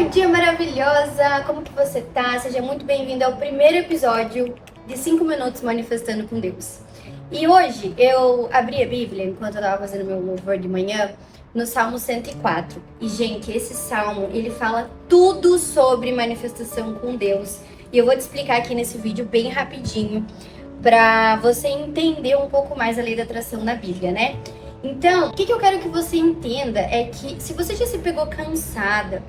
Bom dia, maravilhosa! Como que você tá? Seja muito bem-vindo ao primeiro episódio de 5 minutos manifestando com Deus. E hoje eu abri a Bíblia enquanto eu tava fazendo meu louvor de manhã no Salmo 104. E, gente, esse salmo, ele fala tudo sobre manifestação com Deus. E eu vou te explicar aqui nesse vídeo bem rapidinho para você entender um pouco mais a lei da atração na Bíblia, né? Então, o que eu quero que você entenda é que se você já se pegou cansada,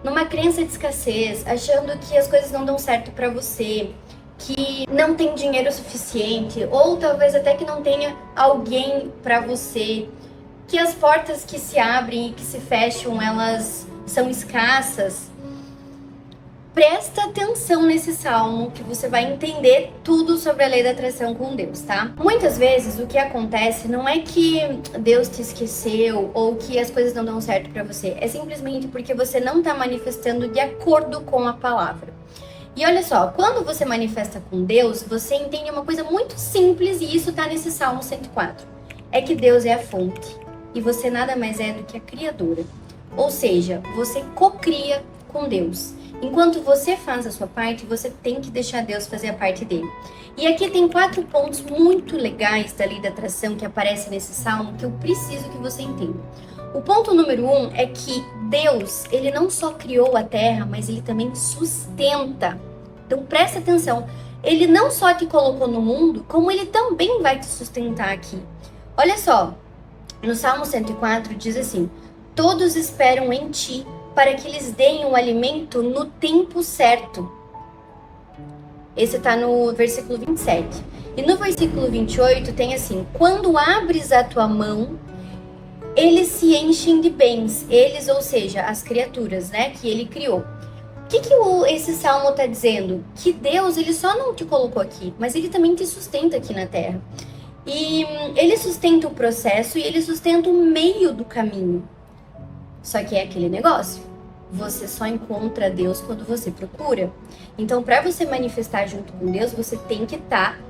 numa crença de escassez, achando que as coisas não dão certo pra você, que não tem dinheiro suficiente, ou talvez até que não tenha alguém pra você, que as portas que se abrem e que se fecham, elas são escassas, presta atenção nesse salmo que você vai entender tudo sobre a lei da atração com Deus, tá? Muitas vezes o que acontece não é que Deus te esqueceu ou que as coisas não dão certo pra você, é simplesmente porque você não tá manifestando de acordo com a palavra. E olha só, quando você manifesta com Deus, você entende uma coisa muito simples e isso tá nesse Salmo 104. É que Deus é a fonte e você nada mais é do que a criadora. Ou seja, você cocria com Deus. Enquanto você faz a sua parte, você tem que deixar Deus fazer a parte dele. E aqui tem 4 pontos muito legais da lei da atração que aparecem nesse salmo que eu preciso que você entenda. O ponto número 1 é que Deus, ele não só criou a terra, mas ele também sustenta. Então presta atenção, ele não só te colocou no mundo, como ele também vai te sustentar aqui. Olha só, no Salmo 104 diz assim: todos esperam em ti, para que lhes deem o alimento no tempo certo. Esse está no versículo 27. E no versículo 28 tem assim: quando abres a tua mão, eles se enchem de bens. Eles, ou seja, as criaturas, né, que ele criou. O que esse salmo está dizendo? Que Deus, ele só não te colocou aqui, mas ele também te sustenta aqui na terra. E ele sustenta o processo e ele sustenta o meio do caminho. Só que é aquele negócio. Você só encontra Deus quando você procura. Então, para você manifestar junto com Deus, você tem que estar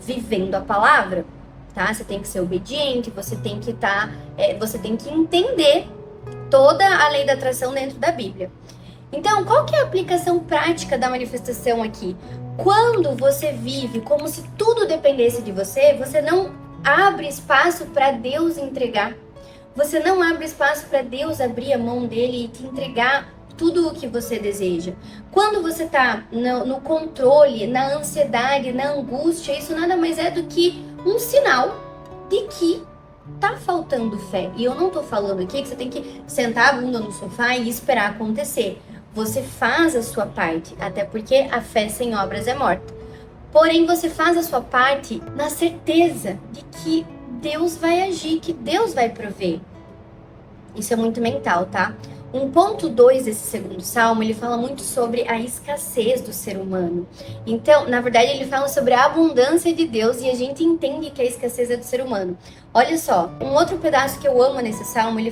vivendo a palavra, tá? Você tem que ser obediente, você tem que você tem que entender toda a lei da atração dentro da Bíblia. Então, qual que é a aplicação prática da manifestação aqui? Quando você vive como se tudo dependesse de você, você não abre espaço para Deus entregar. Você não abre espaço para Deus abrir a mão dele e te entregar tudo o que você deseja. Quando você está no controle, na ansiedade, na angústia, isso nada mais é do que um sinal de que tá faltando fé. E eu não tô falando aqui que você tem que sentar a bunda no sofá e esperar acontecer. Você faz a sua parte, até porque a fé sem obras é morta. Porém, você faz a sua parte na certeza de que Deus vai agir, que Deus vai prover. Isso é muito mental, tá? 1.2 desse segundo salmo, ele fala muito sobre a escassez do ser humano. Então, na verdade, ele fala sobre a abundância de Deus e a gente entende que a escassez é do ser humano. Olha só, um outro pedaço que eu amo nesse salmo, ele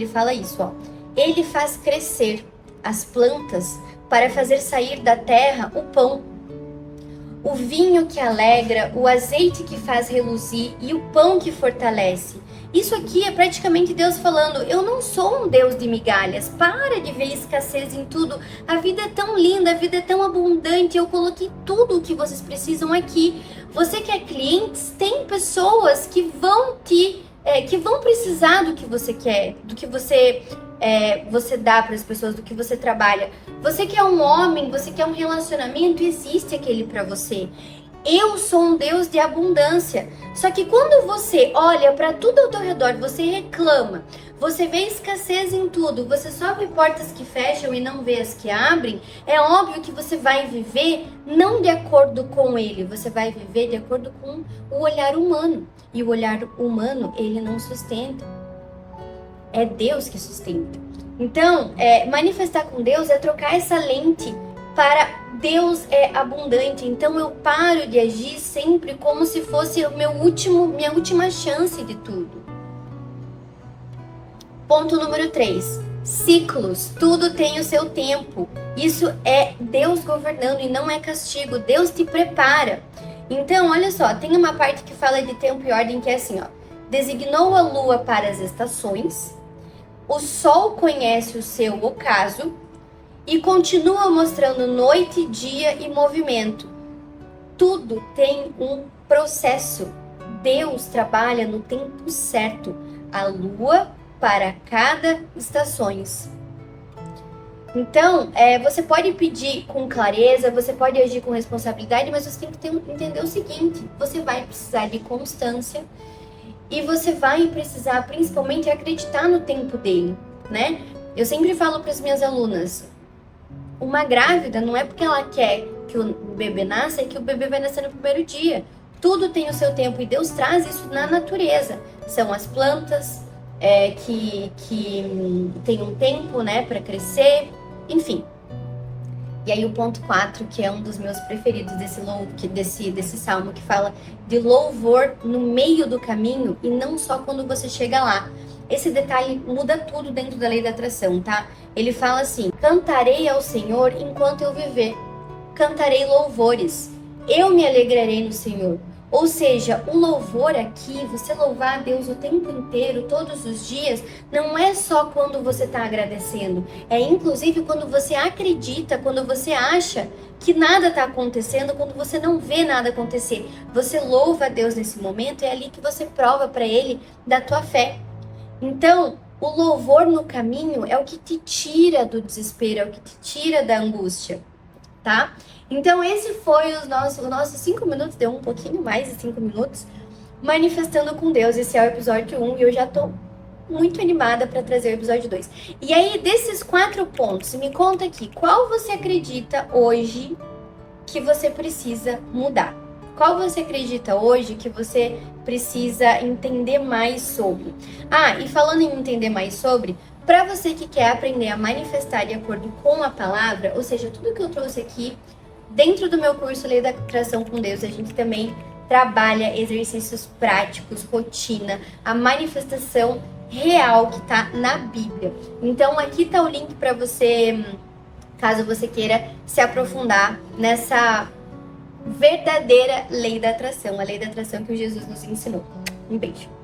fala isso, ó. Ele faz crescer as plantas para fazer sair da terra o pão, o vinho que alegra, o azeite que faz reluzir e o pão que fortalece. Isso aqui é praticamente Deus falando: eu não sou um Deus de migalhas, para de ver escassez em tudo, a vida é tão linda, a vida é tão abundante, eu coloquei tudo o que vocês precisam aqui. Você que é clientes, tem pessoas que vão precisar do que você quer, do que você dá para as pessoas, do que você trabalha. Você que é um homem, você quer um relacionamento, existe aquele para você. Eu sou um Deus de abundância. Só que quando você olha para tudo ao teu redor, você reclama, você vê escassez em tudo, você só vê portas que fecham e não vê as que abrem, é óbvio que você vai viver não de acordo com ele, você vai viver de acordo com o olhar humano. E o olhar humano, ele não sustenta. É Deus que sustenta. Então, manifestar com Deus é trocar essa lente para Deus é abundante. Então eu paro de agir sempre como se fosse minha última chance de tudo. Ponto número 3. Ciclos. Tudo tem o seu tempo. Isso é Deus governando e não é castigo. Deus te prepara. Então, olha só, tem uma parte que fala de tempo e ordem que é assim, ó. Designou a lua para as estações, o sol conhece o seu ocaso e continua mostrando noite, dia e movimento. Tudo tem um processo. Deus trabalha no tempo certo. A lua para cada estações. Então, você pode pedir com clareza, você pode agir com responsabilidade, mas você tem que entender o seguinte: você vai precisar de constância e você vai precisar, principalmente, acreditar no tempo dele, né? Eu sempre falo para as minhas alunas: uma grávida não é porque ela quer que o bebê nasça, é que o bebê vai nascer no primeiro dia. Tudo tem o seu tempo e Deus traz isso na natureza. São as plantas que tem um tempo, né, para crescer, enfim. E aí o ponto 4, que é um dos meus preferidos desse salmo, que fala de louvor no meio do caminho e não só quando você chega lá. Esse detalhe muda tudo dentro da lei da atração, tá? Ele fala assim: cantarei ao Senhor enquanto eu viver, cantarei louvores, eu me alegrarei no Senhor. Ou seja, o louvor aqui, você louvar a Deus o tempo inteiro, todos os dias, não é só quando você está agradecendo. É inclusive quando você acredita, quando você acha que nada está acontecendo, quando você não vê nada acontecer. Você louva a Deus nesse momento, é ali que você prova para Ele da tua fé. Então, o louvor no caminho é o que te tira do desespero, é o que te tira da angústia, tá? Então, esse foi os nossos 5 minutos, deu um pouquinho mais de 5 minutos, manifestando com Deus. Esse é o episódio 1 e eu já tô muito animada para trazer o episódio 2. E aí, desses 4 pontos, me conta aqui, qual você acredita hoje que você precisa mudar? Qual você acredita hoje que você precisa entender mais sobre? Ah, e falando em entender mais sobre, para você que quer aprender a manifestar de acordo com a palavra, ou seja, tudo que eu trouxe aqui, dentro do meu curso Lei da Atração com Deus, a gente também trabalha exercícios práticos, rotina, a manifestação real que tá na Bíblia. Então aqui tá o link para você, caso você queira se aprofundar nessa verdadeira lei da atração, a lei da atração que o Jesus nos ensinou. Um beijo.